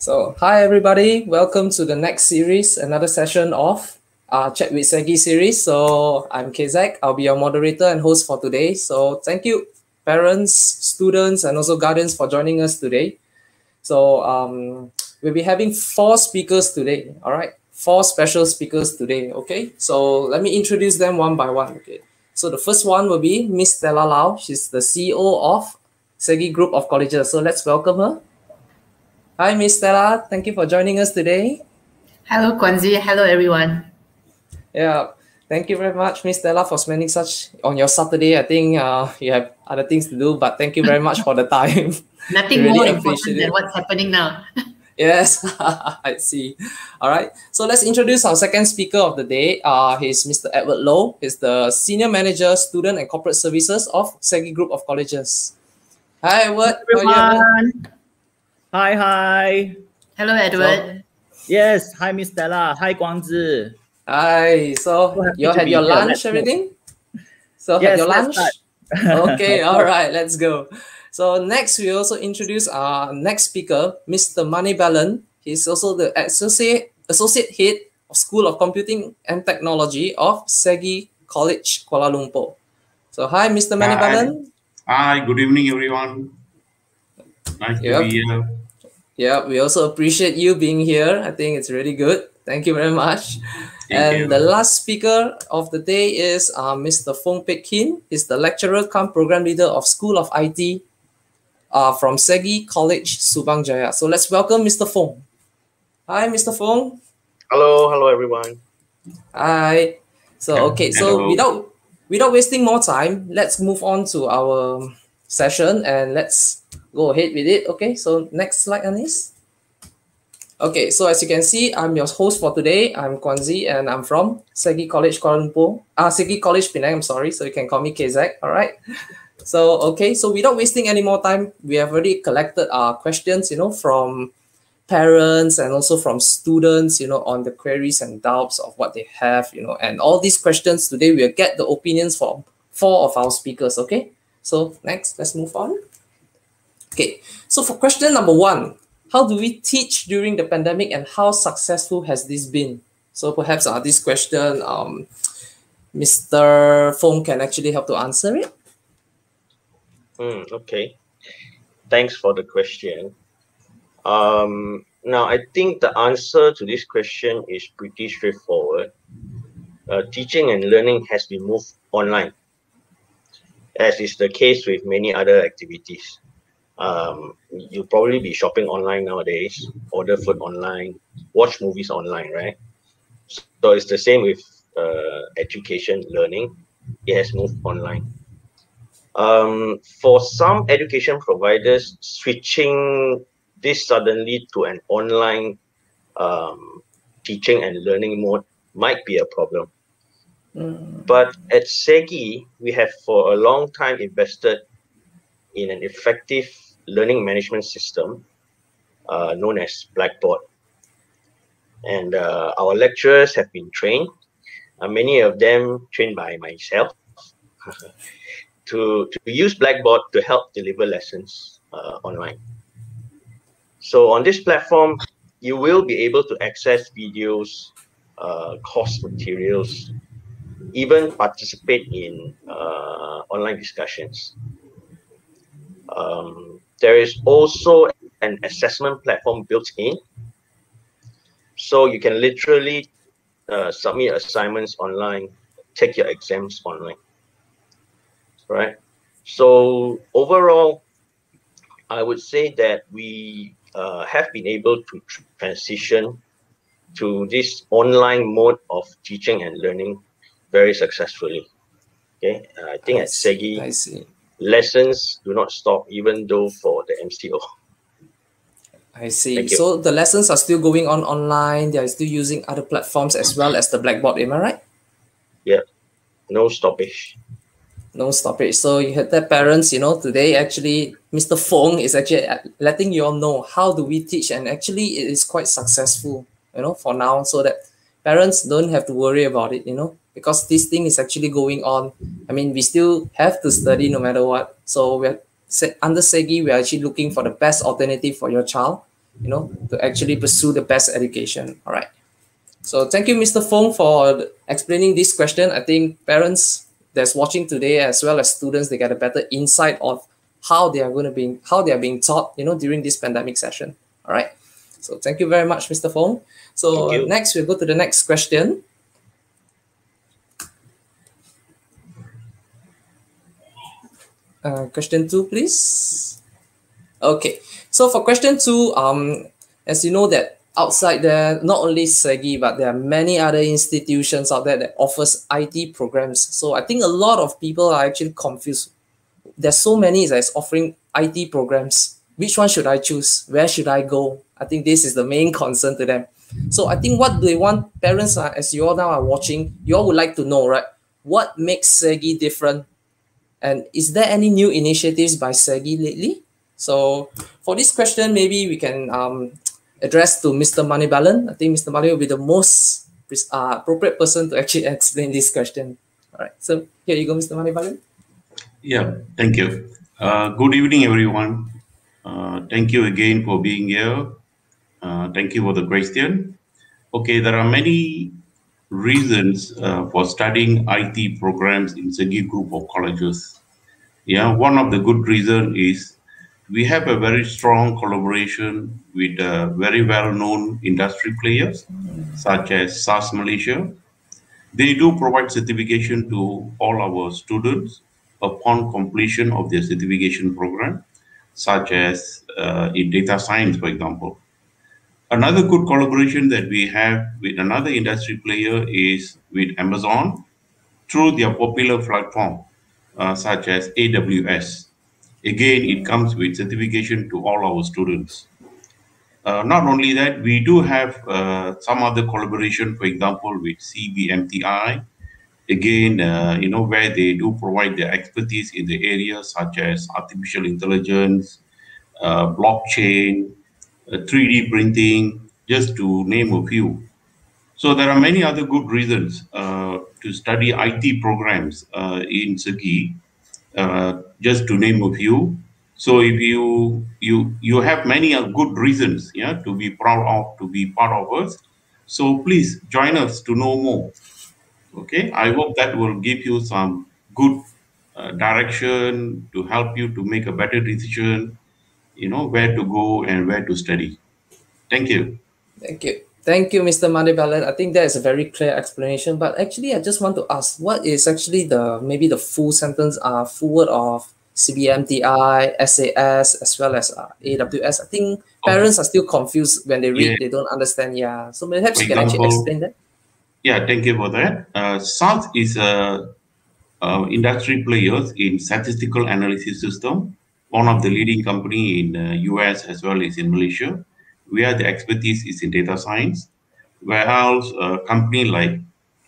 So, hi everybody, welcome to the next series, another session of Chat with SEGi series. So, I'm Kezak, I'll be your moderator and host for today. So, thank you parents, students, and also guardians for joining us today. So, we'll be having 4 speakers today, all right? 4 special speakers today, okay? So, let me introduce them one by one, okay? So, the first one will be Miss Stella Lau. She's the CEO of SEGi Group of Colleges. So, let's welcome her. Hi, Miss Stella. Thank you for joining us today. Hello, Kwanzi. Hello, everyone. Yeah, thank you very much, Miss Stella, for spending such on your Saturday. I think you have other things to do, but thank you very much for the time. Nothing really more appreciate important than it. what's happening now. Yes, I see. All right, so let's introduce our second speaker of the day. He's Mr. Edward Low. He's the Senior Manager, Student and Corporate Services of SEGi Group of Colleges. Hi, Edward. How are you, Edward? Hi. Hello, Edward. Yes, hi, Miss Stella. Hi, Guangzi. Hi. So you had your lunch, everything? So yes, had your lunch? Okay, all course. right, let's go. So next, we also introduce our next speaker, Mr. Mani Balan. He's also the associate head of School of Computing and Technology of SEGi College, Kuala Lumpur. So hi, Mr. Mani Balan. Hi, good evening, everyone. Nice to be here. Yeah, we also appreciate you being here. I think it's really good. Thank you very much. Thank you. The last speaker of the day is Mr. Fong Pek Kin. He's the lecturer come program leader of School of IT from SEGi College, Subang Jaya. So let's welcome Mr. Fong. Hi, Mr. Fong. Hello, everyone. Hi. So okay, so without wasting more time, let's move on to our session and let's go ahead with it. Okay, so next slide, Anis. Okay, so as you can see, I'm your host for today. I'm Kwanzi and I'm from SEGi College Kuala Lumpur. SEGi College Penang, I'm sorry. So you can call me Kezak, all right? So, okay, so without wasting any more time, we have already collected questions, from parents and also from students, on the queries and doubts of what they have, and all these questions today, we'll get the opinions from 4 of our speakers, okay? So next, let's move on. Okay, so for question number 1, how do we teach during the pandemic and how successful has this been? So perhaps this question, Mr. Fong can actually help to answer it. Okay, thanks for the question. Now, I think the answer to this question is pretty straightforward. Teaching and learning has been moved online, as is the case with many other activities. You'll probably be shopping online nowadays, order food online, watch movies online, right? So it's the same with education, learning. It has moved online. For some education providers, switching this suddenly to an online teaching and learning mode might be a problem. But at SEGi, we have for a long time invested in an effective learning management system known as Blackboard. And our lecturers have been trained, many of them trained by myself, to use Blackboard to help deliver lessons online. So on this platform, you will be able to access videos, course materials, even participate in online discussions. There is also an assessment platform built in, so you can literally submit assignments online, take your exams online, right? So overall, I would say that we have been able to transition to this online mode of teaching and learning very successfully. Okay, I think at SEGi, lessons do not stop, even though for the MCO. I see. So the lessons are still going on online. They are still using other platforms as well as the Blackboard. Am I right? Yeah, no stoppage. No stoppage. So you had that parents, today actually Mr. Fong is actually letting you all know how do we teach, and actually it is quite successful, for now, so that parents don't have to worry about it, because this thing is actually going on. I mean, we still have to study no matter what. So we're under SEGi, we're actually looking for the best alternative for your child. to actually pursue the best education. All right. So thank you, Mr. Fong, for explaining this question. I think parents that's watching today, as well as students, they get a better insight of how they are being taught, during this pandemic session. All right. So thank you very much, Mr. Fong. So next, we'll go to the next question. Question 2, please. Okay. So for question 2, as you know that outside there, not only SEGi, but there are many other institutions out there that offers IT programs. So I think a lot of people are actually confused. There's so many that's offering IT programs. Which one should I choose? Where should I go? I think this is the main concern to them. So I think what they want, parents, as you all now are watching, you all would like to know, right? What makes SEGi different? And is there any new initiatives by SEGi lately? So for this question, maybe we can address to Mr. Manibalan. I think Mr. Mani will be the most appropriate person to actually explain this question. All right, so here you go, Mr. Manibalan. Yeah, thank you. Good evening, everyone. Thank you again for being here. Thank you for the question. Okay, there are many reasons for studying IT programs in SEGi group of colleges. Yeah, one of the good reasons is we have a very strong collaboration with very well-known industry players, such as SAS Malaysia. They do provide certification to all our students upon completion of their certification program, such as in data science, for example. Another good collaboration that we have with another industry player is with Amazon through their popular platform, such as AWS. Again, it comes with certification to all our students. Not only that, we do have some other collaboration, for example, with CBMTI. Again, where they do provide their expertise in the areas such as artificial intelligence, blockchain, 3D printing, just to name a few. So there are many other good reasons to study IT programs in SEGi, just to name a few. So if you have many good reasons, to be proud of, to be part of us. So please join us to know more. Okay, I hope that will give you some good direction to help you to make a better decision, where to go and where to study. Thank you. Thank you. Thank you, Mr. Manibalan. I think that is a very clear explanation. But actually, I just want to ask, what is actually maybe the full sentence, full word of CBMTI, SAS, as well as AWS? I think parents are still confused when they read, they don't understand. Yeah. So perhaps you can actually explain that. Yeah, thank you for that. SAS is industry players in statistical analysis system, one of the leading company in US as well as in Malaysia, where the expertise is in data science. Whereas a company like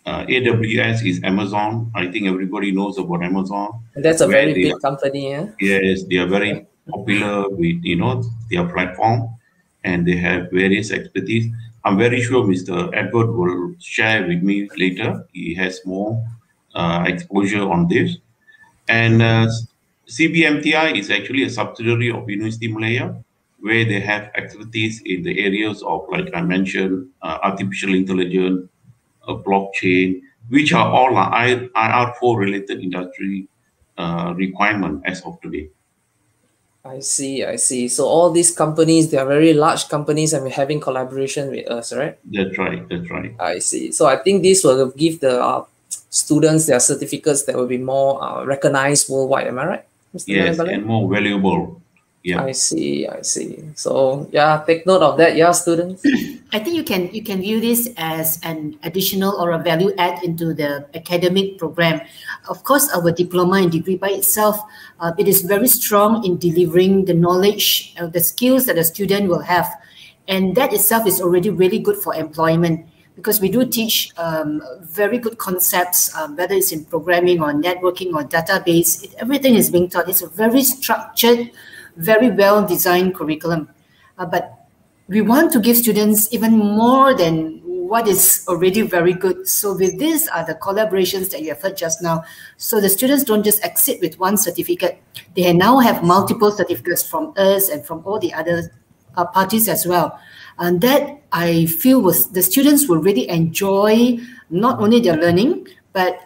AWS is Amazon. I think everybody knows about Amazon. And that's a very big company, yeah? Yes, they are very popular with, their platform, and they have various expertise. I'm very sure Mr. Edward will share with me later. He has more exposure on this. And CBMTI is actually a subsidiary of University Malaya, where they have expertise in the areas of, like I mentioned, artificial intelligence, blockchain, which are all IR4 related industry requirement as of today. I see. So all these companies, they are very large companies and we're having collaboration with us, right? That's right. I see. So I think this will give the students their certificates that will be more recognized worldwide. Am I right, Mr. Yes, Manibalan? and more valuable. Yeah. I see. So yeah, take note of that, yeah, students. I think you can view this as an additional or a value add into the academic program. Of course, our diploma and degree by itself, it is very strong in delivering the knowledge, the skills that a student will have. And that itself is already really good for employment, because we do teach very good concepts, whether it's in programming or networking or database. Everything is being taught. It's a very structured, very well-designed curriculum. But we want to give students even more than what is already very good. So with these are the collaborations that you have heard just now. So the students don't just exit with one certificate. They now have multiple certificates from us and from all the other parties as well. And that I feel was the students will really enjoy not only their learning, but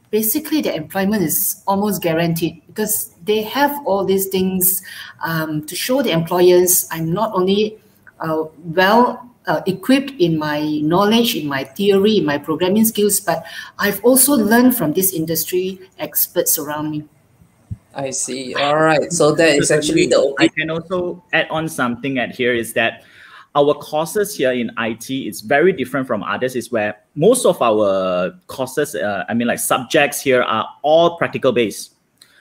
basically the employment is almost guaranteed because they have all these things to show the employers I'm not only well equipped in my knowledge, in my theory, in my programming skills, but I've also learned from this industry experts around me. I see. All right. So that is actually the I can also add on something at here is that our courses here in IT is very different from others, is where most of our courses, like subjects here are all practical based.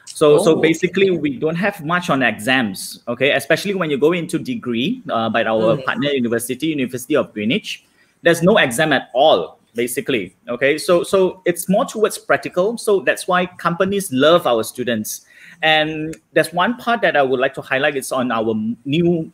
So basically we don't have much on exams, okay? Especially when you go into degree by our partner university, University of Greenwich, there's no exam at all, basically, okay? So it's more towards practical. So that's why companies love our students. And there's one part that I would like to highlight. It's on our new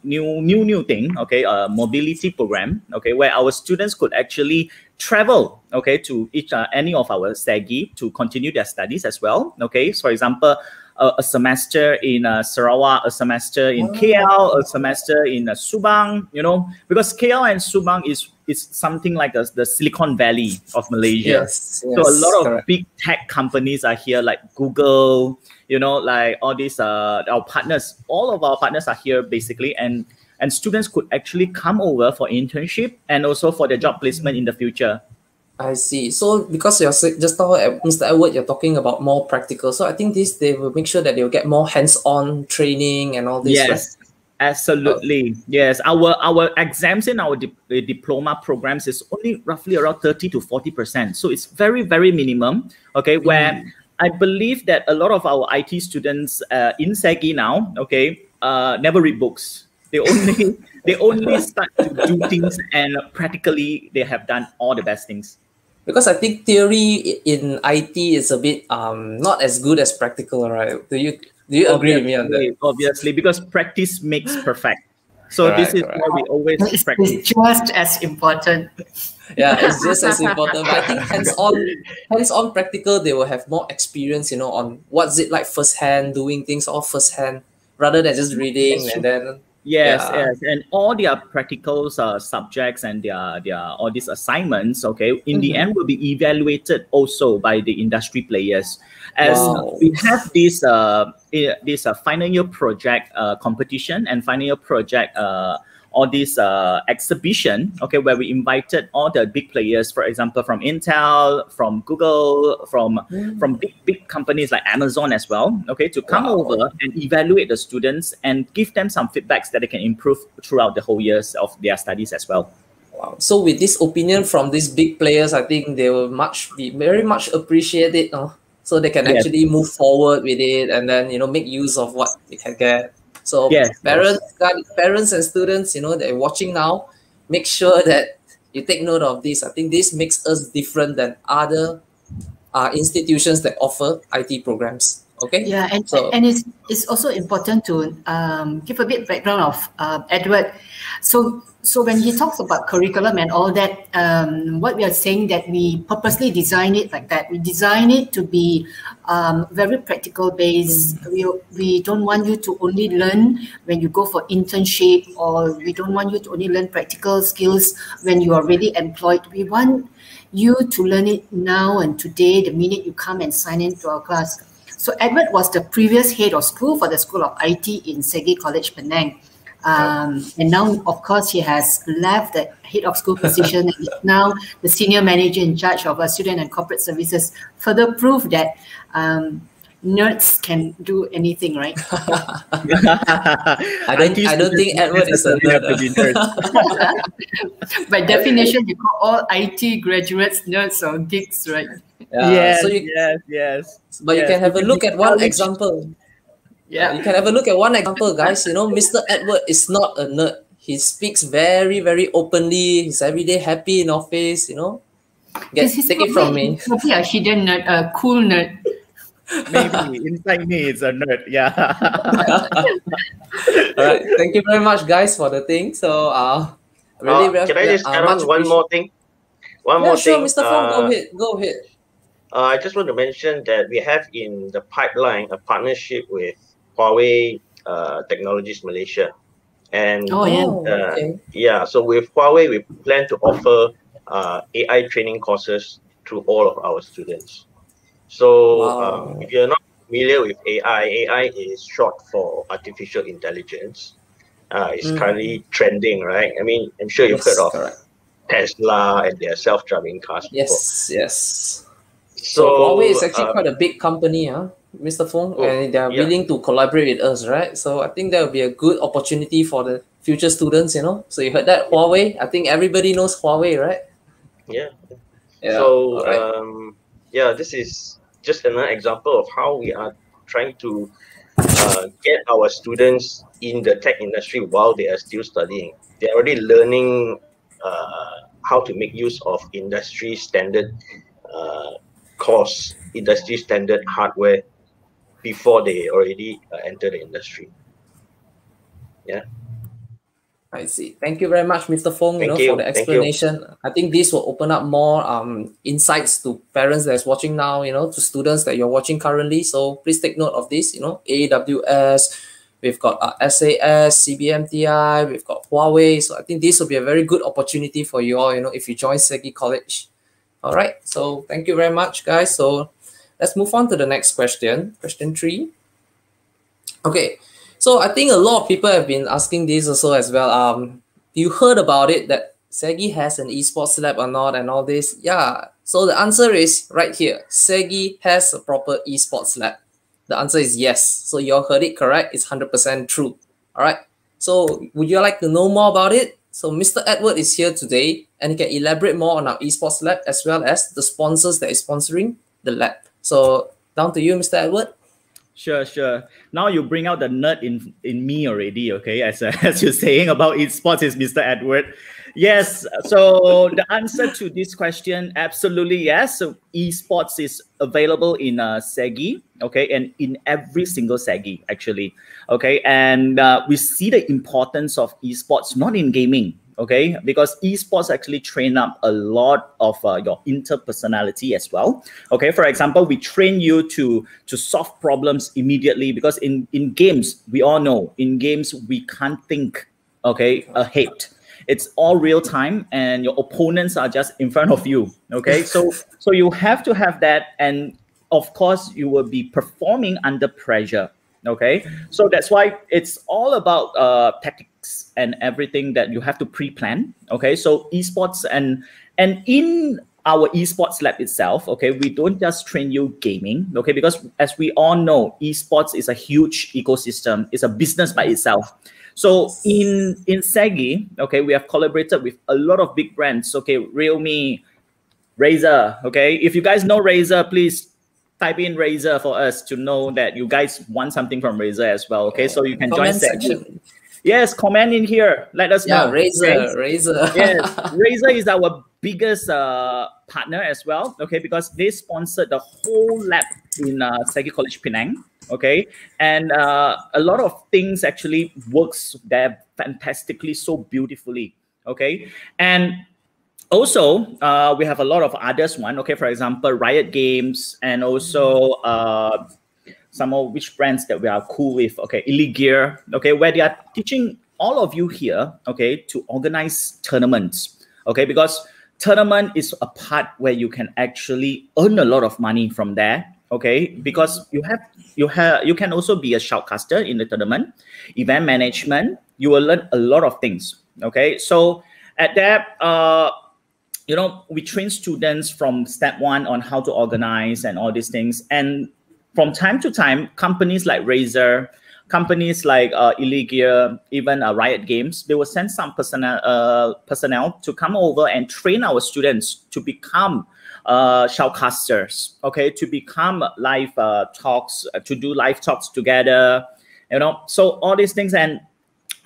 thing, okay, mobility program, okay, where our students could actually travel, okay, to any of our SEGi to continue their studies as well, okay. So for example, a semester in Sarawak, a semester in KL, a semester in Subang, you know, because KL and Subang is something like the Silicon Valley of Malaysia. Yes, so a lot of big tech companies are here, like Google, you know, like all these our partners, all of our partners are here basically, and students could actually come over for internship and also for their job placement in the future. I see. So because you're just now, Mr. Edward, you're talking about more practical. So I think they will make sure that they'll get more hands-on training and all this. Yes, right? Absolutely. Yes, our exams in our diploma programs is only roughly around 30 to 40%. So it's very, very minimum. Okay, where I believe that a lot of our IT students in SEGi now, okay, never read books. They only start to do things, and practically they have done all the best things. Because I think theory in IT is a bit not as good as practical, right? Do you agree with me on that? Obviously, because practice makes perfect. So this is why we always practice. It's just as important. Yeah, it's just as important. But I think hands-on practical, they will have more experience, you know, on what's it like firsthand, doing things all firsthand, rather than just reading and then. Yes, and all their practical subjects and their all these assignments, okay, in the end will be evaluated also by the industry players. As we have this final year project competition and final year project all this exhibition, okay, where we invited all the big players, for example, from Intel, from Google, from big companies like Amazon as well, okay, to come over and evaluate the students and give them some feedbacks that they can improve throughout the whole years of their studies as well. Wow. So with this opinion from these big players, I think they will be very much appreciate it, so they can actually move forward with it and then, you know, make use of what they can get. So parents and students, you know, they're watching now, make sure that you take note of this. I think this makes us different than other institutions that offer IT programs. Okay. Yeah, and it's also important to give a bit background of Edward. So when he talks about curriculum and all that, what we are saying that we purposely design it like that. We design it to be very practical based. We don't want you to only learn when you go for internship, or we don't want you to only learn practical skills when you are really employed. We want you to learn it now and today, the minute you come and sign into our class. So Edward was the previous head of school for the School of IT in SEGi College Penang. And now, of course, he has left the head of school position and is now the senior manager in charge of student and corporate services. Further proof that nerds can do anything, right? I don't think Edward is a nerd. By definition, you call all IT graduates nerds or geeks, right? Yes. But you can have a look at one example. Yeah, you can have a look at one example, guys. You know, Mr. Edward is not a nerd. He speaks very, very openly. He's every day happy in office, you know. Take it from me. Probably a hidden nerd, a cool nerd. Maybe inside me it's a nerd. Yeah. All right. Thank you very much, guys, for the thing. So, can I just add on one more thing? More sure, thing. Mr. Fong, go ahead. I just want to mention that we have in the pipeline a partnership with Huawei Technologies Malaysia, And okay. yeah, so with Huawei, we plan to offer AI training courses to all of our students. So Wow. if you're not familiar with AI, AI is short for artificial intelligence. It's currently trending, right? I mean, I'm sure you've heard Yes, of correct. Tesla and their self-driving cars before. Yes, yes. So Huawei is So, actually quite a big company, huh, Mr. Fong, oh, and they are yeah, willing to collaborate with us, right? So I think that would be a good opportunity for the future students, you know. So you heard that, yeah, Huawei? I think everybody knows Huawei, right? yeah. Yeah, So, all right. yeah, this is just another example of how we are trying to get our students in the tech industry while they are still studying. They're already learning how to make use of industry standard course, industry standard hardware before they already enter the industry. Yeah, I see. Thank you very much, Mr. Fong, you know, thank for the you, thank you. explanation. I think this will open up more insights to parents that's watching now, you know, to students that you're watching currently. So please take note of this, you know, AWS, we've got SAS, CBMTI, we've got Huawei. So I think this will be a very good opportunity for you all, you know, if you join SEGi College. All right. So thank you very much, guys. So let's move on to the next question. Question 3. Okay, so I think a lot of people have been asking this also as well. You heard about it that SEGi has an esports lab or not and all this? Yeah. So the answer is right here. SEGi has a proper esports lab. The answer is yes. So you all heard it correct. It's 100% true. All right. So would you like to know more about it? So Mr. Edward is here today and he can elaborate more on our esports lab as well as the sponsors that is sponsoring the lab. So down to you, Mr. Edward. Sure, sure. Now you bring out the nerd in me already, okay? As you're saying about esports is Mr. Edward. Yes, so the answer to this question, absolutely yes. So esports is available in SEGi, okay? And in every single SEGi, actually, okay? And we see the importance of esports, not in gaming, okay, because esports actually train up a lot of your interpersonality as well. Okay, for example, we train you to solve problems immediately, because in games, we all know in games we can't think, okay, ahead. It's all real time and your opponents are just in front of you. Okay, so you have to have that, and of course you will be performing under pressure. Okay, so that's why it's all about tactics and everything that you have to pre-plan. Okay, so esports and in our esports lab itself, okay, we don't just train you gaming, okay, because as we all know, esports is a huge ecosystem, it's a business by itself. So in SEGi, okay, we have collaborated with a lot of big brands, okay, Realme, Razer, okay. If you guys know Razer, please type in Razer for us to know that you guys want something from Razer as well, okay. So you can join Comment SEGi. section. Yes, comment in here. Let us know. Razer, okay? Razer. Yes, Razer is our biggest partner as well. Okay, because they sponsored the whole lab in SEGi College Penang. Okay, and a lot of things actually works there fantastically, so beautifully. Okay, and also we have a lot of others one. Okay, for example, Riot Games, and also some of which brands that we are cool with. Okay, Elite Gear. Okay, where they are teaching all of you here, okay, to organize tournaments. Okay, because tournament is a part where you can actually earn a lot of money from there. Okay, because you can also be a shoutcaster in the tournament, event management. You will learn a lot of things. Okay, so at that, you know, we train students from step one on how to organize and all these things. And from time to time, companies like Razer, companies like Elite Gear, even Riot Games, they will send some personnel to come over and train our students to become shoutcasters, okay, to become live talks, to do live talks together, you know, so all these things. And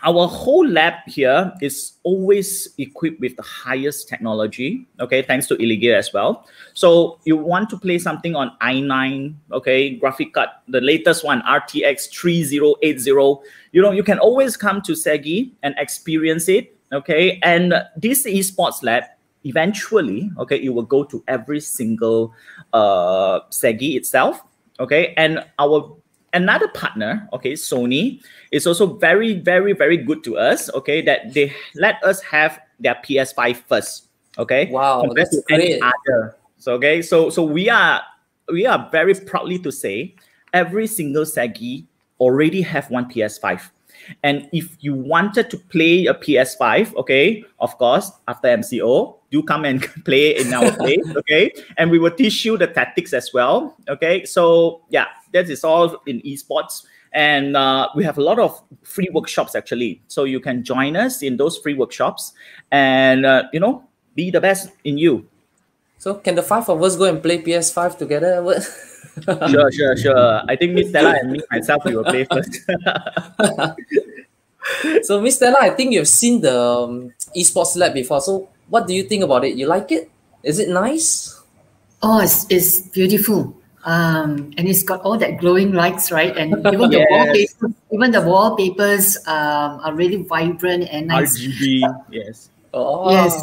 our whole lab here is always equipped with the highest technology, okay, thanks to Elite Gear as well. So you want to play something on i9, okay, graphic card, the latest one, RTX 3080, you know, you can always come to SEGi and experience it, okay. And this esports lab, eventually, okay, it will go to every single SEGi itself, okay. And another partner, okay, Sony, is also very, very, very good to us, okay, that they let us have their PS5 first, okay, Wow, compared that's to any great. other. So, okay, so we are very proudly to say every single SEGi already have one PS5. And if you wanted to play a PS5, okay, of course, after MCO, do come and play in our place, okay? And we will teach you the tactics as well, okay? So, yeah, that is all in esports. And we have a lot of free workshops, actually. So you can join us in those free workshops and, be the best in you. So can the 5 of us go and play PS5 together? Sure. I think Miss Stella and me, myself, we will play first. So, Miss Stella, I think you've seen the Esports Lab before. So what do you think about it? You like it? Is it nice? Oh, it's beautiful. And it's got all that glowing lights, right? And even Yes. the wallpapers are really vibrant and nice. RGB, yes. Oh, Yes.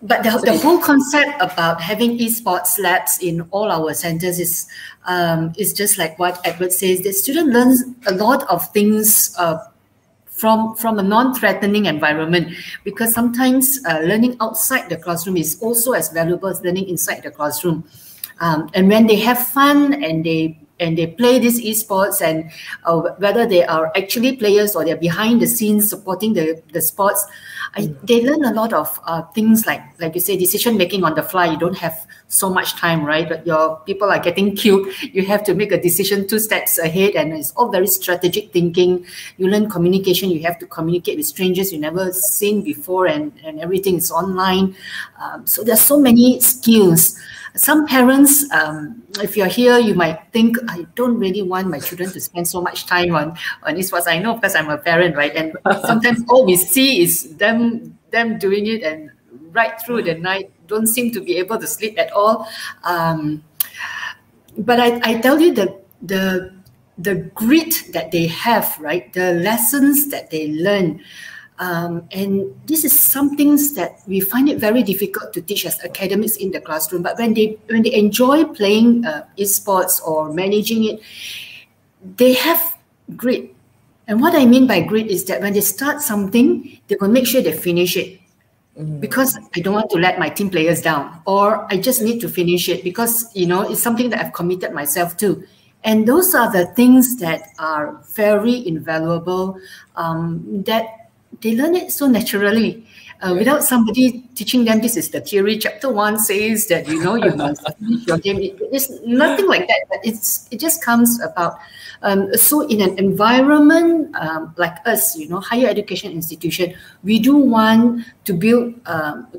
But the whole concept about having esports labs in all our centers is just like what Edward says. The student learns a lot of things from a non-threatening environment, because sometimes learning outside the classroom is also as valuable as learning inside the classroom. And when they have fun and they play these esports, and whether they are actually players or they're behind the scenes supporting the sports, they learn a lot of things like you say, decision making on the fly. You don't have so much time, right? But your people are getting killed. You have to make a decision 2 steps ahead, and it's all very strategic thinking. You learn communication. You have to communicate with strangers you never seen before, and everything is online. So there's so many skills. Some parents, if you're here, you might think, I don't really want my children to spend so much time on esports. I know because I'm a parent, right? And sometimes all we see is them doing it, and right through the night, don't seem to be able to sleep at all. But I tell you, the grit that they have, right? The lessons that they learn. And this is some things that we find it very difficult to teach as academics in the classroom. But when they enjoy playing esports or managing it, they have grit. And what I mean by grit is that when they start something, they will make sure they finish it. Because I don't want to let my team players down, or I just need to finish it because it's something that I've committed myself to. And those are the things that are very invaluable, that they learn it so naturally, without somebody teaching them. This is the theory. Chapter 1 says that you must finish your game. It's nothing like that. But it just comes about. So in an environment like us, higher education institution, we do want to build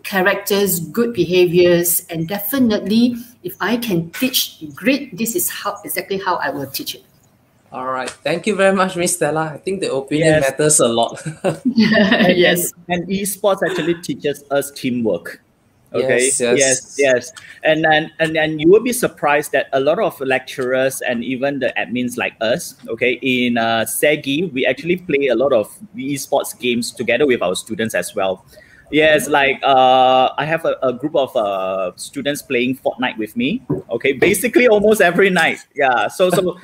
characters, good behaviors, and definitely, if I can teach grit, this is exactly how I will teach it. all right. Thank you very much, Miss Stella. I think the opinion matters a lot. Yes. And esports actually teaches us teamwork. Okay. Yes. And then you will be surprised that a lot of lecturers and even the admins like us, okay, in SEGi, we actually play a lot of esports games together with our students as well. Yes, like I have a group of students playing Fortnite with me. Okay, basically almost every night. Yeah, so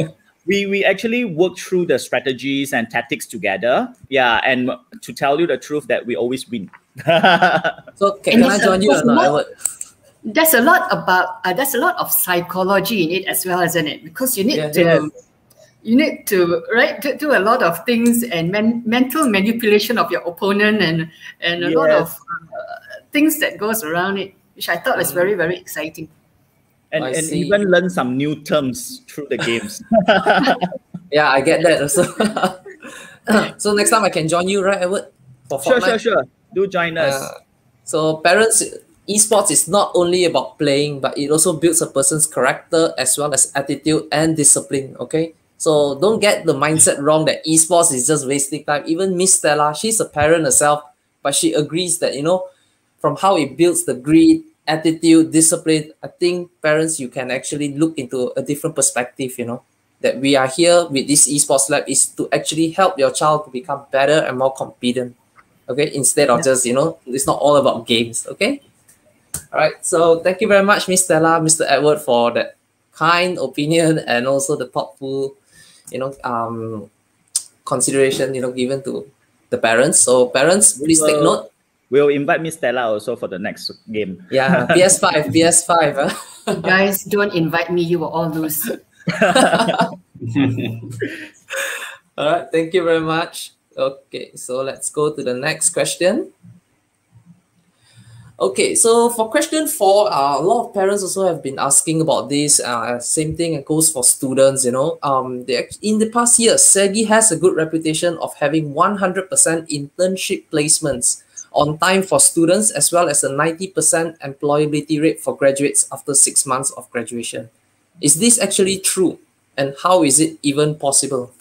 we actually work through the strategies and tactics together. Yeah, and to tell you the truth, that we always win. So can I join you or not? There's a lot of psychology in it as well, isn't it? Because you need to right do a lot of things, and mental manipulation of your opponent, and a lot of things that goes around it, which I thought was very, very exciting. And even learn some new terms through the games. Yeah, I get that also. So next time I can join you, right, Edward? For Fortnite? Sure. Do join us. So parents, esports is not only about playing, but it also builds a person's character as well as attitude and discipline, okay? So don't get the mindset wrong that esports is just wasting time. Even Miss Stella, she's a parent herself, but she agrees that, from how it builds the grit, attitude, discipline, I think parents, you can actually look into a different perspective, that we are here with this Esports Lab is to actually help your child to become better and more competent, okay? Instead of just, it's not all about games, okay? All right, so thank you very much, Miss Stella, Mr. Edward, for that kind opinion and also the thoughtful, consideration, given to the parents. So parents, please take note. We'll invite Miss Stella also for the next game. Yeah, PS5, PS5. Huh? Guys, don't invite me. You will all lose. All right, thank you very much. Okay, so let's go to the next question. Okay, so for question 4, a lot of parents also have been asking about this. Same thing it goes for students. In the past years, SEGi has a good reputation of having 100% internship placements on time for students, as well as a 90% employability rate for graduates after 6 months of graduation. Is this actually true? And how is it even possible?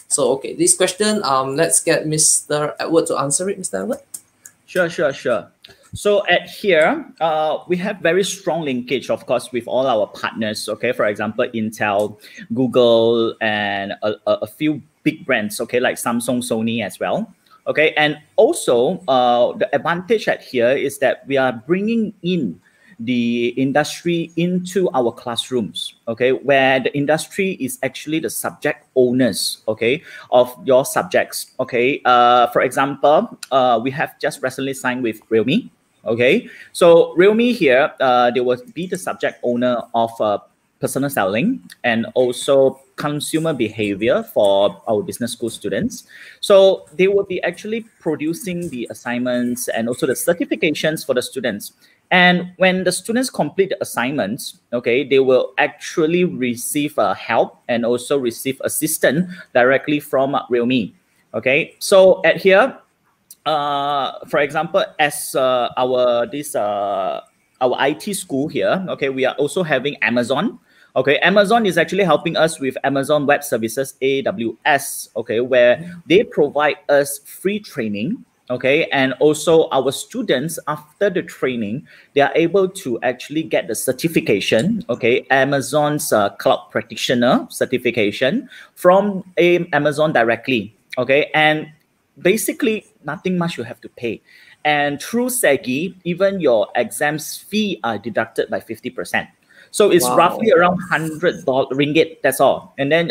So, okay, this question, let's get Mr. Edward to answer it. Mr. Edward? Sure. So at here, we have very strong linkage, of course, with all our partners. Okay, for example, Intel, Google, and a few big brands. Okay, like Samsung, Sony as well. Okay, and also the advantage at here is that we are bringing in the industry into our classrooms, okay, where the industry is actually the subject owners, okay, of your subjects, okay. For example, we have just recently signed with Realme, okay. So Realme here, they will be the subject owner of personal selling and also consumer behavior for our business school students. So they will be actually producing the assignments and also the certifications for the students. And when the students complete the assignments, okay, they will actually receive help and also receive assistance directly from Realme. Okay, so at here, for example, as our IT school here, okay, we are also having Amazon. Okay, Amazon is actually helping us with Amazon Web Services, AWS, okay, where they provide us free training, okay, and also our students, after the training, they are able to actually get the certification, okay, Amazon's Cloud Practitioner certification from Amazon directly, okay, and basically nothing much you have to pay. And through SEGi, even your exams fee are deducted by 50%. So it's roughly around ringgit, that's all. And then,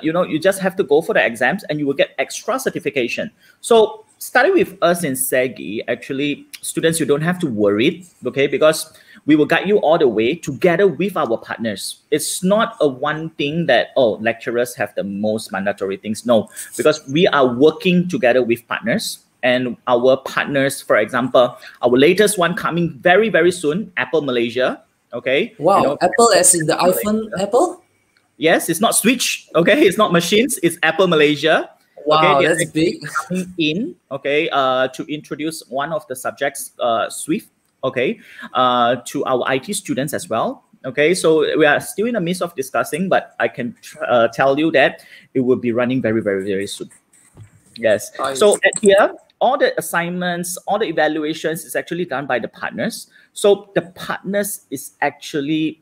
you just have to go for the exams and you will get extra certification. So starting with us in SEGi, actually, students, you don't have to worry, okay, because we will guide you all the way together with our partners. It's not a one thing that, lecturers have the most mandatory things. No, because we are working together with partners. And our partners, for example, our latest one coming very, very soon, Apple Malaysia. Okay. Wow, Apple as in the iPhone Apple? Yes, it's not Switch. Okay, it's not machines. It's Apple Malaysia. Wow, okay, that's big. Coming in, okay, to introduce one of the subjects, Swift, okay, to our IT students as well. Okay, so we are still in the midst of discussing, but I can tell you that it will be running very, very, very soon. Yes. Nice. So at here, all the assignments, all the evaluations is actually done by the partners. So the partners is actually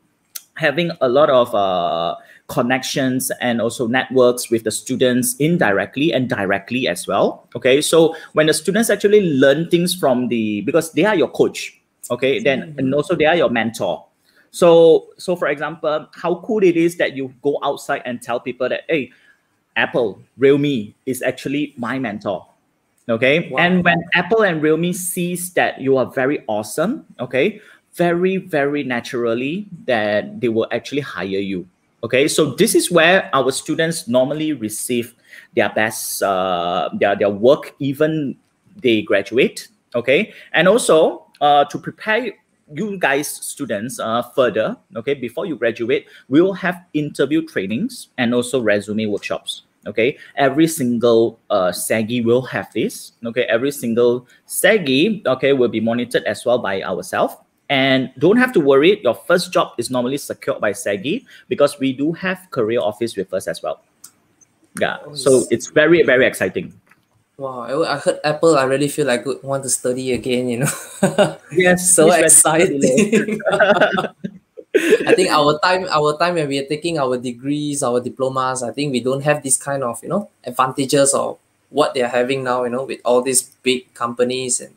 having a lot of connections and also networks with the students indirectly and directly as well. Okay, so when the students actually learn things from because they are your coach, okay, then and also they are your mentor. So for example, how cool it is that you go outside and tell people that, hey, Apple, Realme is actually my mentor. Okay. Wow. And when Apple and Realme sees that you are very awesome, okay, very, very naturally that they will actually hire you. Okay. So this is where our students normally receive their best, their work, even they graduate. Okay. And also to prepare you guys, students, further, okay, before you graduate, we will have interview trainings and also resume workshops. Okay, every single SEGi will have this. Okay, every single SEGi, okay, will be monitored as well by ourselves. And don't have to worry, your first job is normally secured by SEGi because we do have career office with us as well. Yeah, so it's very, very exciting. Wow, I heard Apple. I really feel like I want to study again. Yes, so exciting. I think our time when we are taking our degrees, our diplomas, I think we don't have this kind of advantages of what they are having now. With all these big companies and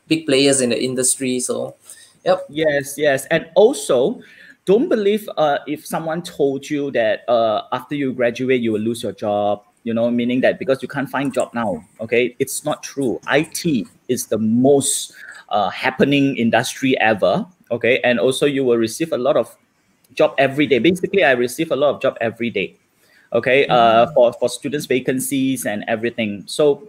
big players in the industry. So, yep. Yes, and also don't believe if someone told you that after you graduate you will lose your job, meaning that because you can't find job now. Okay, it's not true. IT is the most happening industry ever. Okay, and also you will receive a lot of job every day. Basically, I receive a lot of job every day. Okay, for students vacancies and everything. So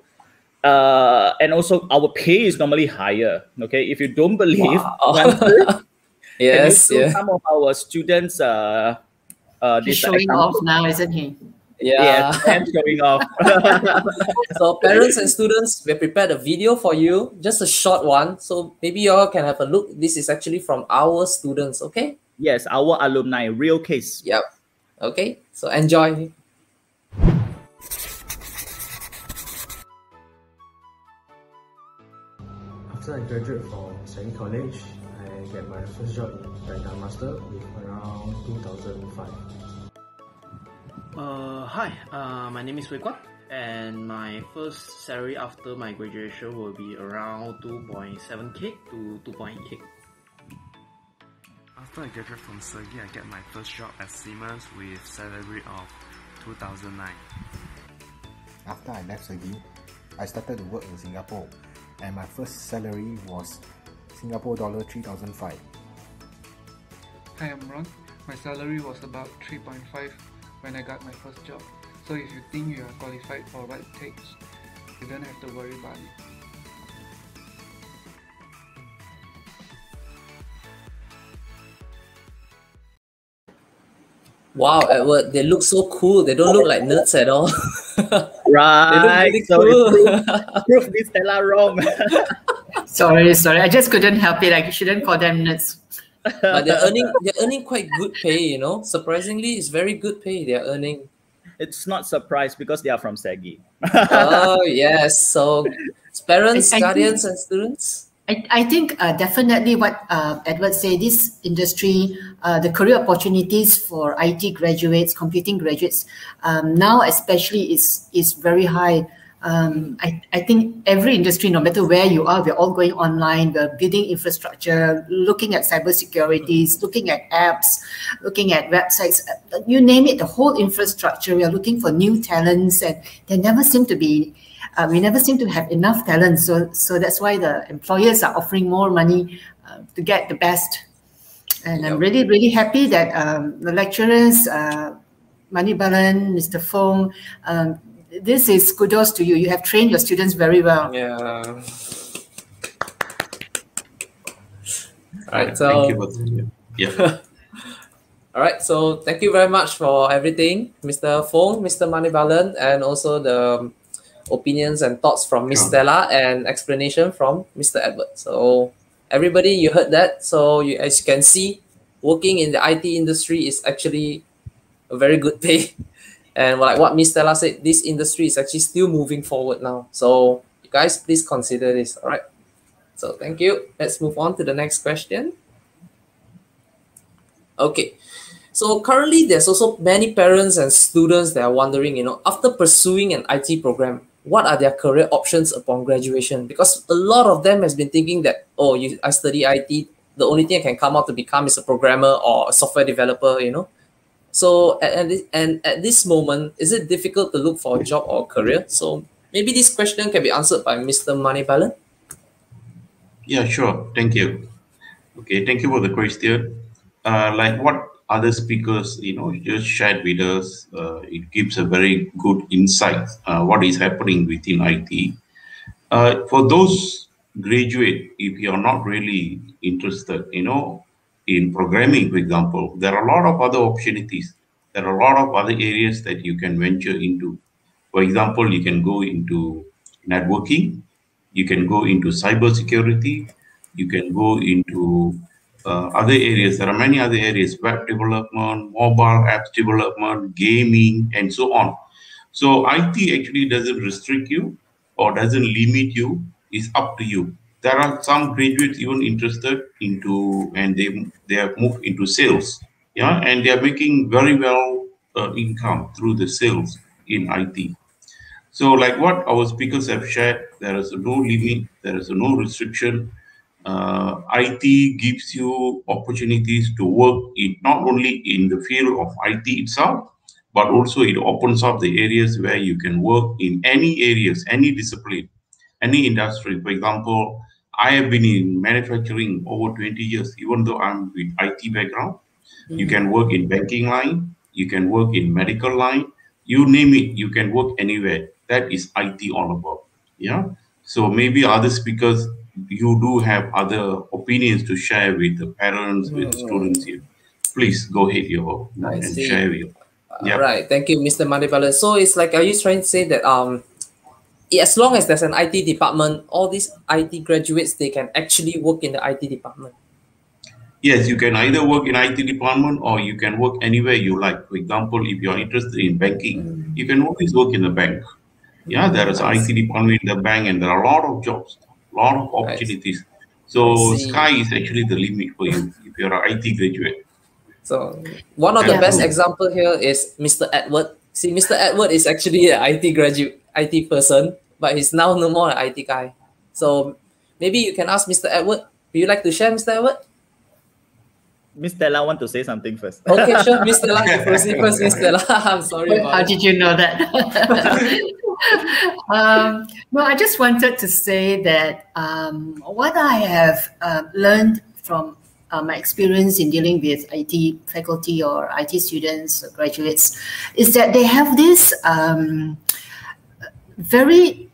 and also our pay is normally higher. Okay, if you don't believe, Wow. can you Yes, show yeah. some of our students He's this showing off example? now, isn't he? Yes, Yeah. I am showing off. So parents and students, we prepared a video for you, just a short one. So maybe you all can have a look. This is actually from our students, okay? Yes, our alumni, real case. Yep. Okay, so enjoy. After I graduate from SEGi College, I get my first job in Dynamic Master with around 2005. Hi, my name is Wei Guan, and my first salary after my graduation will be around 2.7k to 2.8k. After I graduate from SEGi, I get my first job at Siemens with salary of 2009. After I left SEGi, I started to work in Singapore, and my first salary was Singapore dollar 3,005. Hi, I'm Ron. My salary was about 3.5 when I got my first job. So if you think you are qualified for what it takes, you don't have to worry about it. Wow, Edward, they look so cool. They don't look like nerds at all. Right. They look really So cool. prove this Stella wrong. Sorry. I just couldn't help it. I shouldn't call them nerds. But they're earning quite good pay, Surprisingly, it's very good pay they're earning. It's not surprise because they are from SEGi. Oh yes. So parents, I guardians, think- and students. I think definitely what Edward said, this industry, the career opportunities for IT graduates, computing graduates, now especially is very high. I think every industry, no matter where you are, we're all going online, we're building infrastructure, looking at cybersecurities, looking at apps, looking at websites, you name it, the whole infrastructure. We are looking for new talents, and there never seem to be we never seem to have enough talent, so that's why the employers are offering more money to get the best. And I'm really happy that the lecturers, Manibalan, Mr. Fong, this is kudos to you. You have trained your students very well. Yeah. All right. So Thank you for that. Yeah. all right. So thank you very much for everything, Mr. Fong, Mr. Manibalan, and also the opinions and thoughts from Miss Stella and explanation from Mr. Edward. So everybody, you heard that. So as you can see, working in the IT industry is actually a very good pay. And like what Miss Stella said, this industry is actually still moving forward now. So you guys, please consider this. All right. So thank you. Let's move on to the next question. Okay. So currently, there's also many parents and students that are wondering, after pursuing an IT program, what are their career options upon graduation? Because a lot of them has been thinking that, I study IT, the only thing I can come out to become is a programmer or a software developer, So at this moment, is it difficult to look for a job or a career? So maybe this question can be answered by Mr. Manibalan. Yeah, sure. Thank you. Okay, thank you for the question. Like what other speakers, just shared with us, it gives a very good insight what is happening within IT. For those graduate, if you are not really interested, in programming, for example, there are a lot of other opportunities. There are a lot of other areas that you can venture into. For example, you can go into networking, you can go into cybersecurity, you can go into other areas. There are many other areas: web development, mobile apps development, gaming, and so on. So IT actually doesn't restrict you or doesn't limit you. It's up to you. There are some graduates even interested into, and they have moved into sales. Yeah, and they are making very well income through the sales in IT. So like what our speakers have shared, there is no limit, there is no restriction. IT gives you opportunities to work in not only in the field of IT itself, but also it opens up the areas where you can work in any areas, any discipline, any industry. For example, I have been in manufacturing over 20 years, even though I'm with IT background. You can work in banking line, you can work in medical line, you name it, you can work anywhere. That is IT all about. Yeah. So maybe other speakers, you do have other opinions to share with the parents, with the students here. Please go ahead, I and see. share with you. Yeah. Right. Thank you, Mr. Manipalan. So it's like, are you trying to say that as long as there's an IT department, all these IT graduates, they can actually work in the IT department? Yes, you can either work in IT department or you can work anywhere you like. For example, if you're interested in banking, you can always work in the bank. Yeah, there is I IT see. department in the bank, and there are a lot of jobs, a lot of opportunities. I So see. sky is actually the limit for you if you're an IT graduate. So one of the That's best true. example here is Mr. Edward. See, Mr. Edward is actually an IT graduate, IT person, but he's now no more an IT guy. So maybe you can ask Mr. Edward. Would you like to share, Mr. Edward? Miss Stella want to say something first. Okay, sure. Miss Stella, you proceed first, Miss Stella. I'm sorry about How it. did you know that? No, I just wanted to say that what I have learned from my experience in dealing with IT faculty or IT students or graduates is that they have this very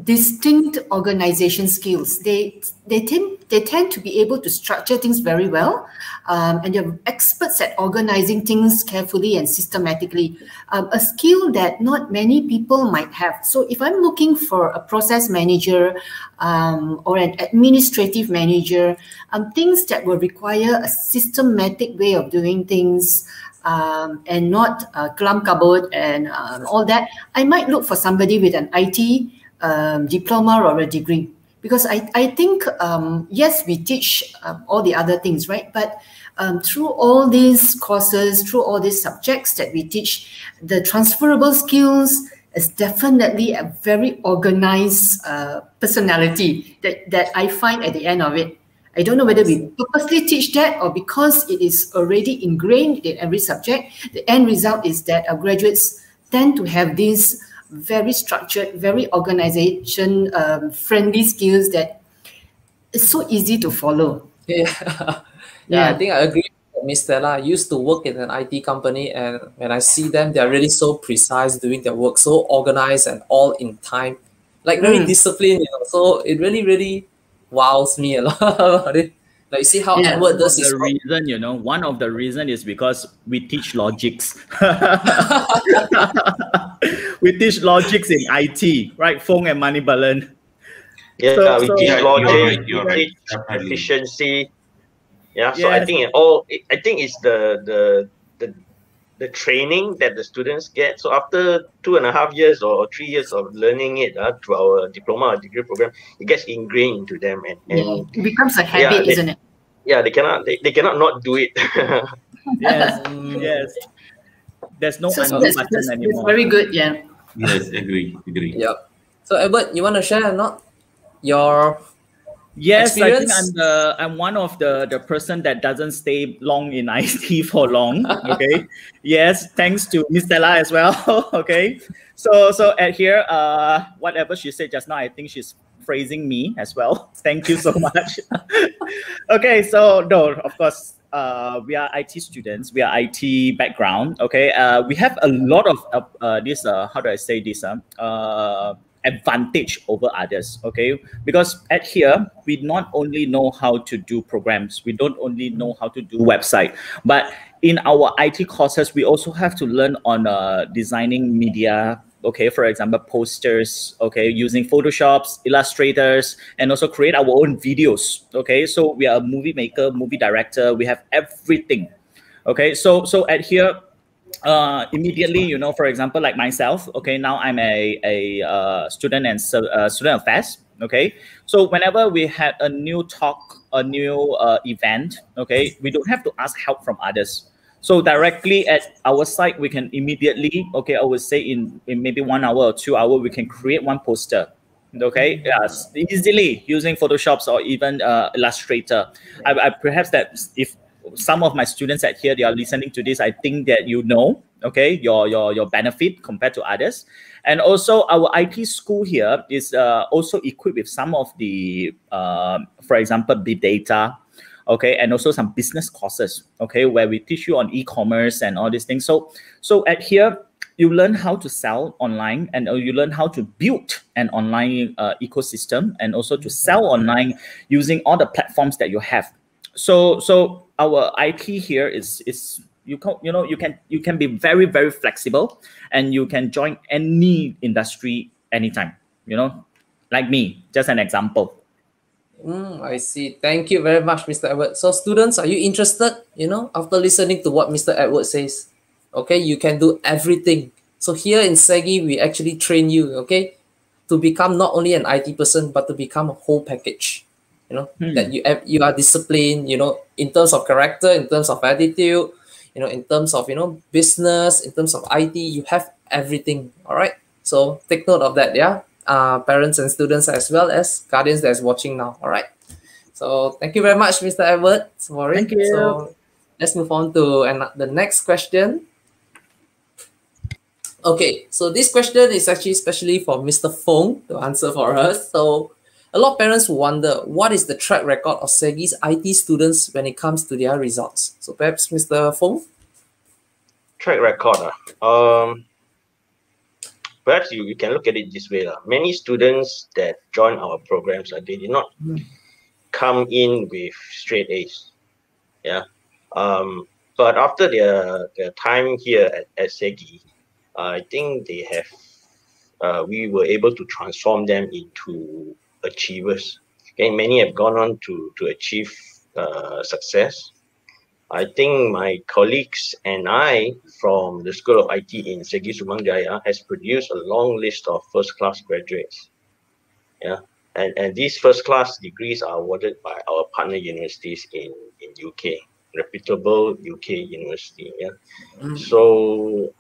distinct organization skills. They tend to be able to structure things very well, and they're experts at organizing things carefully and systematically, a skill that not many people might have. So if I'm looking for a process manager or an administrative manager, things that will require a systematic way of doing things, and not clum cupboard and all that, I might look for somebody with an IT diploma or a degree, because I think yes, we teach all the other things, right? But through all these courses, through all these subjects that we teach, the transferable skills is definitely a very organized personality that I find at the end of it. I don't know whether we purposely teach that or because it is already ingrained in every subject. The end result is that our graduates tend to have these very structured, very organization friendly skills that is so easy to follow. Yeah, I think I agree with Miss Stella. I used to work in an IT company, and when I see them, they're really so precise doing their work, so organized and all in time, like very disciplined, So it really, really wows me a lot about it. Like, you see how Edward does his work. One of the reason is because we teach logics. We teach logics in IT, right? Fong and Manipalan. Yeah, we teach logic, you're we right. teach efficiency. Yeah, so Yes. I think it's the training that the students get. So after 2.5 years or 3 years of learning it through our diploma or degree program, it gets ingrained into them, and it becomes a habit, isn't it? Yeah, they cannot not do it. Yes, yes. There's no undo button anymore. It's very good, yeah. Yes, agree. Yep. So Edward, you want to share or not your Yes, experience? I think I'm one of the person that doesn't stay long in IT for long. Okay. Yes, thanks to Miss Stella as well. Okay. So at here, whatever she said just now, I think she's phrasing me as well. Thank you so much. Okay, so no, of course, we are IT students. We are IT background. Okay, we have a lot of this. How do I say this? Advantage over others. Okay, because at here we not only know how to do programs, we don't only know how to do website, but in our IT courses we also have to learn on designing media. Okay, for example, posters, okay, using Photoshops, Illustrators, and also create our own videos. Okay, so we are a movie maker, movie director, we have everything. Okay, so at here, immediately, for example, like myself, okay, now I'm a student and student affairs. Okay, so whenever we had a new talk, a new event, okay, we don't have to ask help from others. So directly at our site, we can immediately, okay, I would say in maybe 1 hour or 2 hours, we can create one poster. Okay, yes, easily using Photoshops or even Illustrator. I perhaps that if some of my students at here, they are listening to this, I think that okay, your benefit compared to others. And also our IT school here is also equipped with some of the, for example, big data, okay, and also some business courses, okay, where we teach you on e-commerce and all these things. So at here, you learn how to sell online, and you learn how to build an online ecosystem, and also to sell online using all the platforms that you have. So our IT here is you can be very, very flexible, and you can join any industry anytime. Like me, just an example. I see. Thank you very much, Mr. Edward. So students, are you interested, after listening to what Mr. Edward says? Okay, you can do everything. So here in SEGi, we actually train you, okay, to become not only an IT person, but to become a whole package. That you are disciplined, in terms of character, in terms of attitude, in terms of, business, in terms of IT, you have everything. All right. So take note of that, yeah. Parents and students as well as guardians that's watching now. All right. So thank you very much, Mr. Edward. Sorry. Thank you. So let's move on to the next question. Okay, so this question is actually especially for Mr. Fong to answer for us. So a lot of parents wonder, what is the track record of SEGi's IT students when it comes to their results? So perhaps Mr. Fong? Track record. Perhaps you can look at it this way. Many students that join our programs, they did not come in with straight A's. Yeah. But after their time here at SEGi, I think they have we were able to transform them into achievers. Okay, many have gone on to achieve success. I think my colleagues and I from the School of IT in SEGi Subang Jaya has produced a long list of first-class graduates. Yeah, and these first-class degrees are awarded by our partner universities in UK, reputable UK university. Yeah, so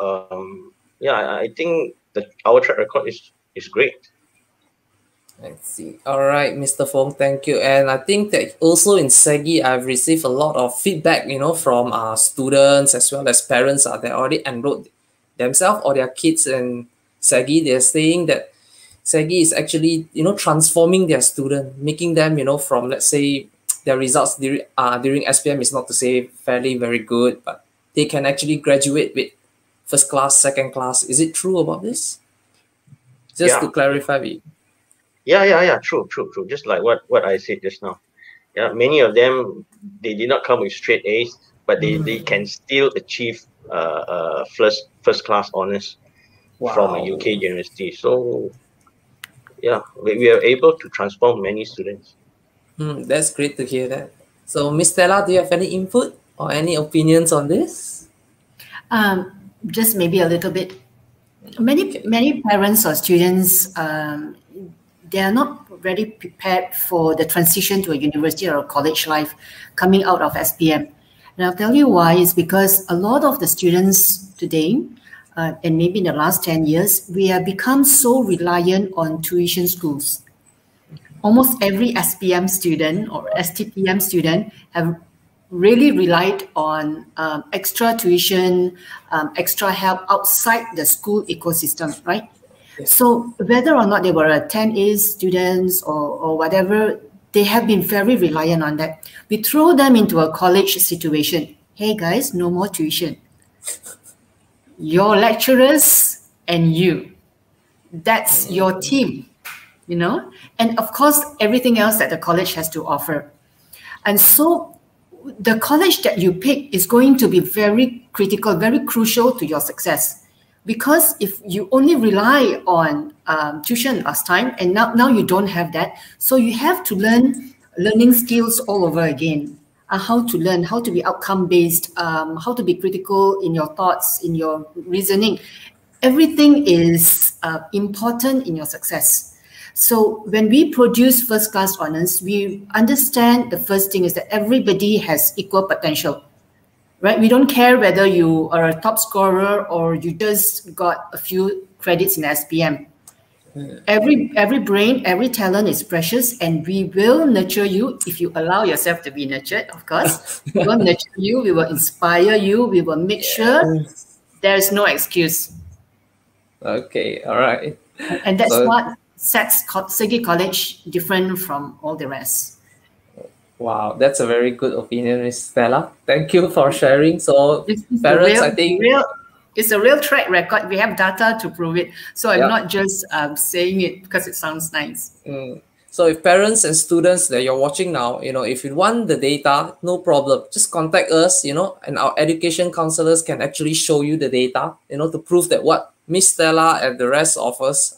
I think that our track record is great. Let's see. All right, Mr. Fong, thank you. And I think that also in SEGi, I've received a lot of feedback, from students as well as parents that already enrolled themselves or their kids in SEGi. They're saying that SEGi is actually, transforming their student, making them, from, let's say, their results during SPM is not to say fairly very good, but they can actually graduate with first class, second class. Is it true about this? Just to clarify. Yeah. True. Just like what I said just now. Yeah, many of them, they did not come with straight A's, but they can still achieve first class honors from a UK university. So yeah, we are able to transform many students. That's great to hear that. So Miss Stella, do you have any input or any opinions on this? Just maybe a little bit. Many parents or students, they are not very prepared for the transition to a university or a college life coming out of SPM. And I'll tell you why. It's because a lot of the students today, and maybe in the last 10 years, we have become so reliant on tuition schools. Almost every SPM student or STPM student have really relied on extra tuition, extra help outside the school ecosystem, right? So whether or not they were a 10A students or whatever, they have been very reliant on that. We throw them into a college situation. Hey guys, no more tuition. Your lecturers and you. That's your team, And of course, everything else that the college has to offer. And so the college that you pick is going to be very critical, very crucial to your success. Because if you only rely on tuition last time, and now you don't have that, so you have to learning skills all over again. How to learn, how to be outcome-based, how to be critical in your thoughts, in your reasoning. Everything is important in your success. So when we produce first-class honors, we understand the first thing is that everybody has equal potential. Right? We don't care whether you are a top scorer or you just got a few credits in SPM. Every brain, every talent is precious, and we will nurture you if you allow yourself to be nurtured. Of course, we will nurture you. We will inspire you. We will make sure there's no excuse. Okay, all right. And that's So, what sets SEGi College different from all the rest. wow, that's a very good opinion, Miss Stella. Thank you for sharing. So, It's parents, I think, it's a real track record. We have data to prove it. So I'm yeah. not just saying it because it sounds nice. So if parents and students that you're watching now, if you want the data, no problem. Just contact us, and our education counselors can actually show you the data, to prove that what Miss Stella and the rest of us,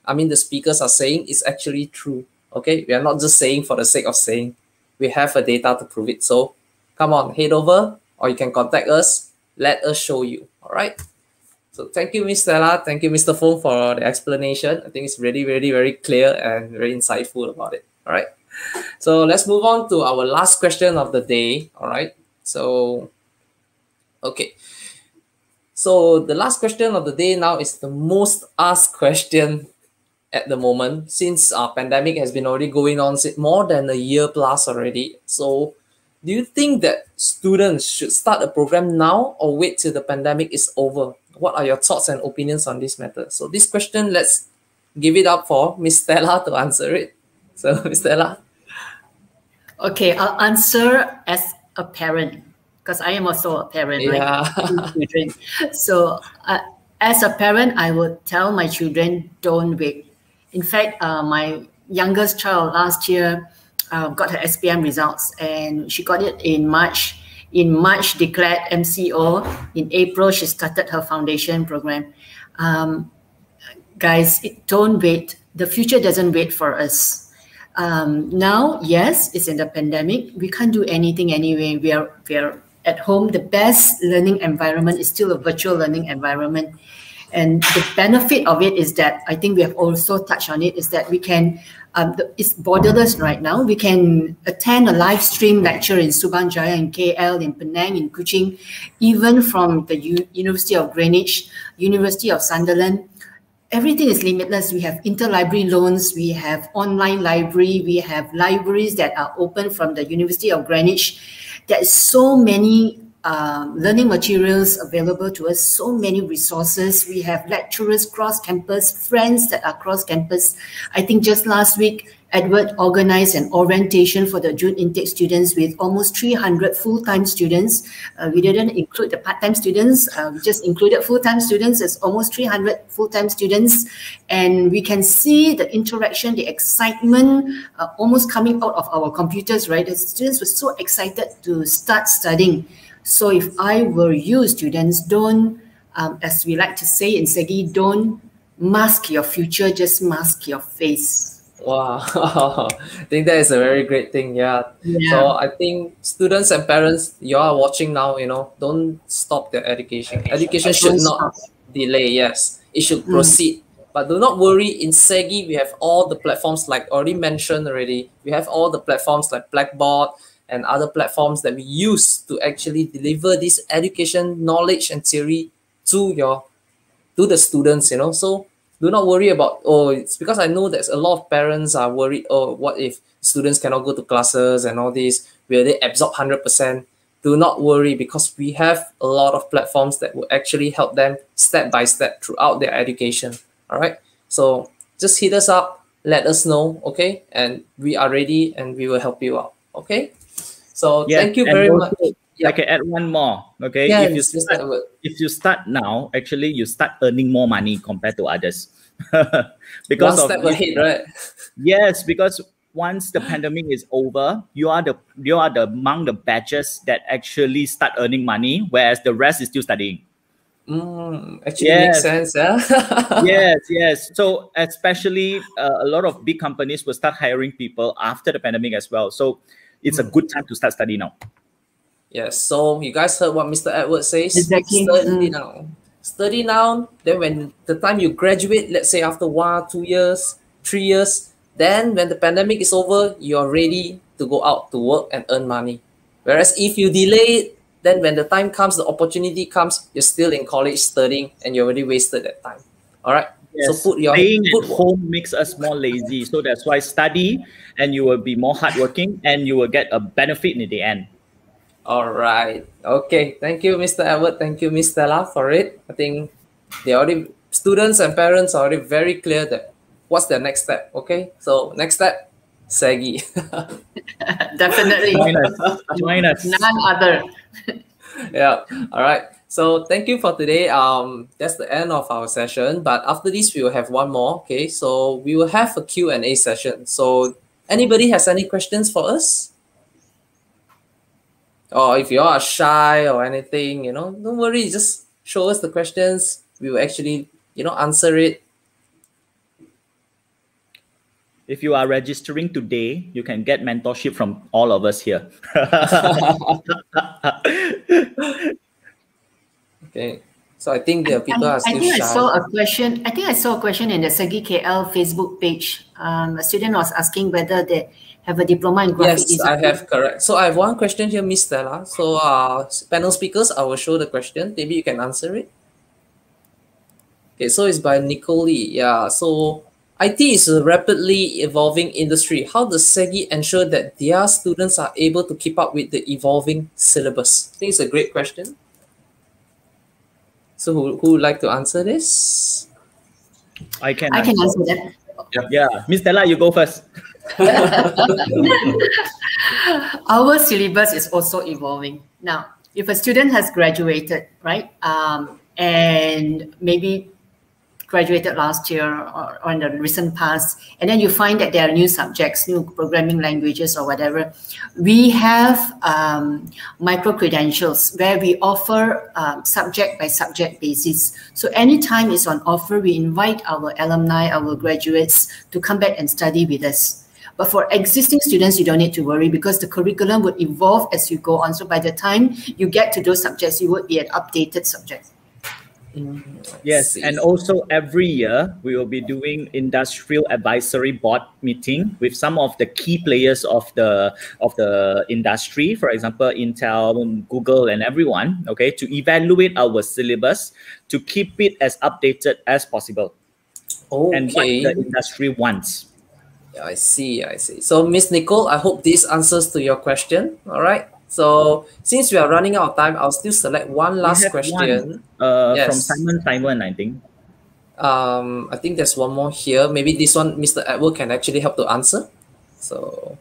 the speakers are saying is actually true. Okay, we are not just saying for the sake of saying. We have a data to prove it. So come on, head over, or you can contact us. Let us show you. All right. So thank you, Miss Stella. Thank you, Mr. Fong, for the explanation. I think it's really, really, very clear and very insightful about it. All right. So let's move on to our last question of the day. All right. So, okay. So the last question of the day now is the most asked question at the moment, since our pandemic has been already going on more than a year plus already. So do you think that students should start a program now or wait till the pandemic is over? What are your thoughts and opinions on this matter? So this question, let's give it up for Miss Stella to answer it. So Miss Stella. Okay, I'll answer as a parent because I am also a parent, Yeah. right? So as a parent, I would tell my children, don't wait. In fact, my youngest child last year got her SPM results, and she got it in March. In March, declared MCO. In April, she started her foundation program. Guys, don't wait. The future doesn't wait for us. Now, yes, it's in the pandemic. We can't do anything anyway. We are at home. The best learning environment is still a virtual learning environment. And the benefit of it is that, I think we have also touched on it, is that we can, it's borderless right now. We can attend a live stream lecture in Subanjaya, in KL, in Penang, in Kuching, even from the University of Greenwich, University of Sunderland. Everything is limitless. We have interlibrary loans, we have online library, we have libraries that are open from the University of Greenwich. There is so many learning materials available to us, so many resources. We have lecturers cross-campus, friends that are cross-campus. I think just last week, Edward organized an orientation for the June intake students with almost 300 full-time students. We didn't include the part-time students, we just included full-time students. It's almost 300 full-time students. And we can see the interaction, the excitement almost coming out of our computers, right? The students were so excited to start studying. So if I were you, students, don't, as we like to say in SEGi, don't mask your future, just mask your face. Wow, I think that is a very great thing. Yeah. So I think students and parents, you are watching now, don't stop their education. Education should not delay. Yes, it should proceed. But do not worry, in SEGi, we have all the platforms like already mentioned already. We have all the platforms like Blackboard and other platforms that we use to actually deliver this education, knowledge and theory to the students, So do not worry about, it's because I know that a lot of parents are worried, what if students cannot go to classes and all this? Will they absorb 100%? Do not worry, because we have a lot of platforms that will actually help them step by step throughout their education. All right. So just hit us up, let us know, okay? And we are ready and we will help you out. Okay. So thank you very much. I can add one more. Okay. Yes, if you start now, actually you start earning more money compared to others. Because one step ahead, right? Yes, because once the pandemic is over, you are among the batches that actually start earning money, whereas the rest is still studying. Actually makes sense. Yeah. Yes. So especially a lot of big companies will start hiring people after the pandemic as well. So it's a good time to start studying now. Yes. So you guys heard what Mr. Edward says. Exactly. Study now. Study now. Then when the time you graduate, let's say after 1, 2 years, 3 years, then when the pandemic is over, you're ready to go out to work and earn money. Whereas if you delay it, then when the time comes, the opportunity comes, you're still in college studying and you already wasted that time. All right. So Yes, staying at home makes us more lazy. So that's why study, and you will be more hardworking, and you will get a benefit in the end. All right. Okay. Thank you, Mr. Edward. Thank you, Miss Stella, for it. I think they already students and parents are already very clear that what's the next step. Okay. So next step, SEGi. Definitely. Join us. Join us. None other. Yeah. All right. So thank you for today. That's the end of our session. But after this, we will have one more. Okay. So we will have a Q&A session. So anybody has any questions for us? Or if you are shy or anything, don't worry. Just show us the questions. We will actually, answer it. If you are registering today, you can get mentorship from all of us here. Okay. So I think the people are still shy. I saw a question. I think I saw a question in the SEGi KL Facebook page. A student was asking whether they have a diploma in graphic Yes, design. I have, correct. So I have one question here, Miss Stella. So panel speakers, I will show the question. Maybe you can answer it. Okay, so it's by Nicole Lee. Yeah, so IT is a rapidly evolving industry. How does SEGi ensure that their students are able to keep up with the evolving syllabus? I think it's a great question. So who would like to answer this? I can answer that. Yeah, Miss Stella, you go first. Our syllabus is also evolving. Now, if a student has graduated, right, and maybe graduated last year or in the recent past, and then you find that there are new subjects, new programming languages or whatever, we have micro-credentials where we offer subject by subject basis. So anytime it's on offer, we invite our alumni, our graduates to come back and study with us. But for existing students, you don't need to worry because the curriculum would evolve as you go on. So by the time you get to those subjects, you would be an updated subject. Yes, and also every year we will be doing industrial advisory board meeting with some of the key players of the industry, for example, Intel, Google, and everyone. Okay, to evaluate our syllabus to keep it as updated as possible. Okay. And what the industry wants. Yeah, I see. So, Miss Nicole, I hope this answers to your question. All right. So, since we are running out of time, I'll still select one last question. From Simon, I think. I think there's one more here. Maybe this one, Mr. Edward can actually help to answer. So,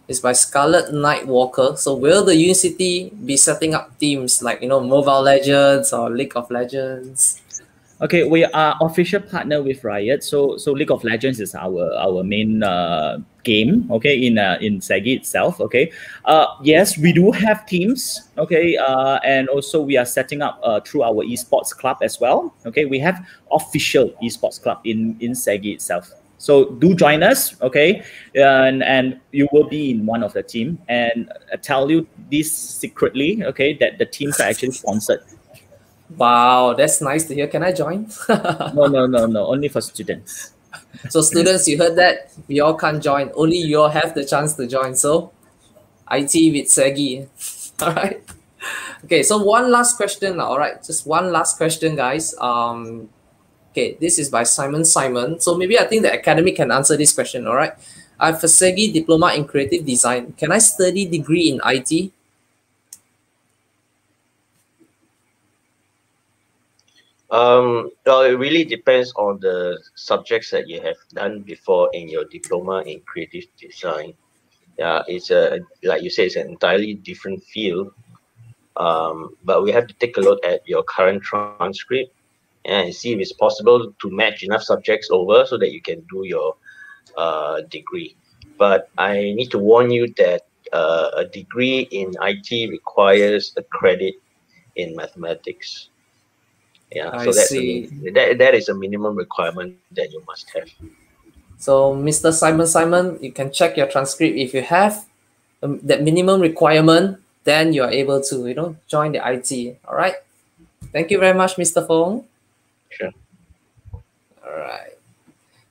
it's by Scarlet Night Walker. So, will the university be setting up teams like Mobile Legends or League of Legends? Okay, we are official partner with Riot. So League of Legends is our main game. Okay, in SEGi itself. Okay, yes, we do have teams. Okay, and also we are setting up through our esports club as well. Okay, we have official esports club in SEGi itself. So do join us. Okay, and you will be in one of the team. And I tell you this secretly. Okay, that the teams are actually sponsored. Wow, that's nice to hear. Can I join? No. Only for students. So students, you heard that? We all can't join. Only you all have the chance to join. So, IT with SEGi. All right. Okay, so one last question. All right, just one last question, guys. Okay, this is by Simon. So maybe I think the academy can answer this question. All right. I have a SEGi diploma in creative design. Can I study degree in IT? Well, it really depends on the subjects that you have done before in your diploma in creative design. Yeah, it's like you say, it's an entirely different field. But we have to take a look at your current transcript and see if it's possible to match enough subjects over so that you can do your degree. But I need to warn you that a degree in IT requires a credit in mathematics. Yeah, so that is a minimum requirement that you must have. So, Mr. Simon, you can check your transcript. If you have that minimum requirement, then you are able to, join the IT. All right. Thank you very much, Mr. Fong. Sure. All right.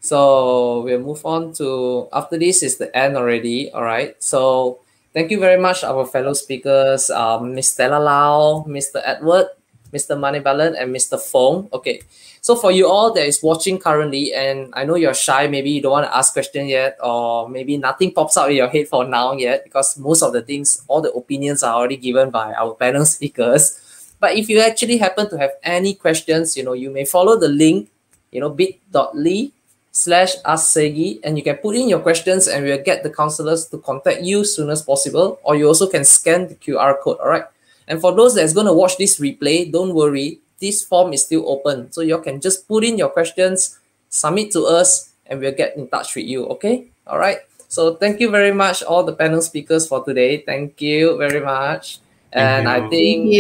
So we'll move on to, after this is the end already. All right. So thank you very much, our fellow speakers, Ms. Stella Lau, Mr. Edward. Mr. Manibalan, and Mr. Fong. Okay, so for you all that is watching currently, and I know you're shy, maybe you don't want to ask question yet, or maybe nothing pops out in your head for now yet, because most of the things, all the opinions are already given by our panel speakers. But if you actually happen to have any questions, you may follow the link, bit.ly/AskSEGi, and you can put in your questions and we'll get the counselors to contact you as soon as possible, or you also can scan the QR code, all right? And for those that's going to watch this replay, don't worry, this form is still open. So you can just put in your questions, submit to us, and we'll get in touch with you, okay? All right. So thank you very much, all the panel speakers for today. Thank you very much. And I think,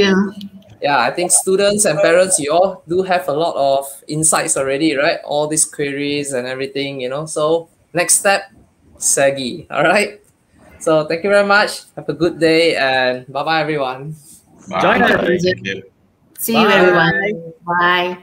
I think students and parents, you all do have a lot of insights already, right? All these queries and everything, So next step, SEGi, all right? So thank you very much. Have a good day and bye-bye, everyone. Join us. See you, everyone. Bye.